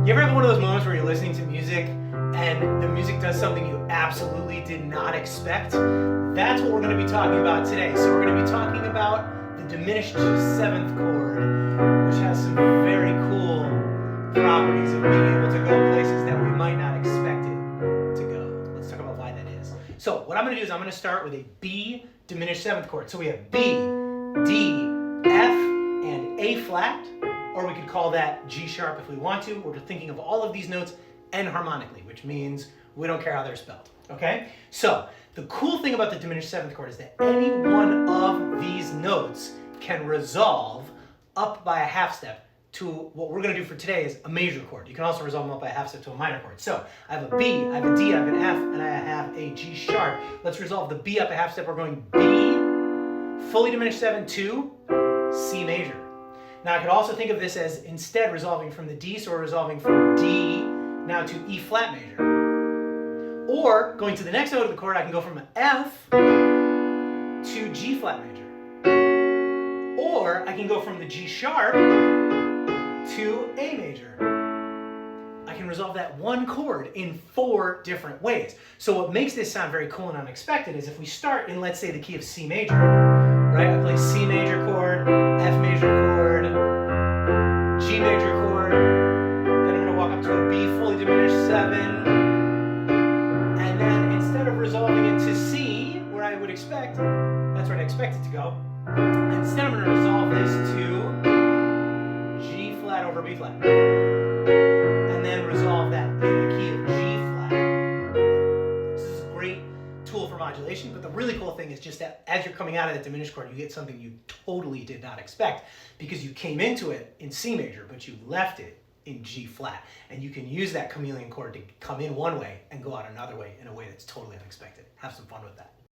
You ever have one of those moments where you're listening to music and the music does something you absolutely did not expect? That's what we're going to be talking about today. So we're going to be talking about the diminished seventh chord, which has some very cool properties of being able to go places that we might not expect it to go. Let's talk about why that is. So what I'm going to do is I'm going to start with a B diminished seventh chord. So we have B, D, F, and A flat. Or we could call that G sharp if we want to. We're thinking of all of these notes enharmonically, which means we don't care how they're spelled, okay? So the cool thing about the diminished seventh chord is that any one of these notes can resolve up by a half step to what we're gonna do for today is a major chord. You can also resolve them up by a half step to a minor chord. So I have a B, I have a D, I have an F, and I have a G sharp. Let's resolve the B up a half step. We're going B, fully diminished seven to C major. Now I could also think of this as instead resolving from the D, so we're resolving from D now to E flat major. Or going to the next note of the chord, I can go from an F to G flat major. Or I can go from the G sharp to A major. I can resolve that one chord in 4 different ways. So what makes this sound very cool and unexpected is if we start in, let's say, the key of C major, right? I play C major chord, F major chord, G major chord, then I'm going to walk up to a B fully diminished 7, and then instead of resolving it to C, where I would expect, that's where I expect it to go, instead I'm going to resolve this to G flat over B flat, and then resolve that in the key of G flat. This is a great tool for modulation, but the really cool thing is just that as you're coming out of that diminished chord, you get something you totally did not expect because you came into it in C major, but you left it in G flat. And you can use that chameleon chord to come in one way and go out another way in a way that's totally unexpected. Have some fun with that.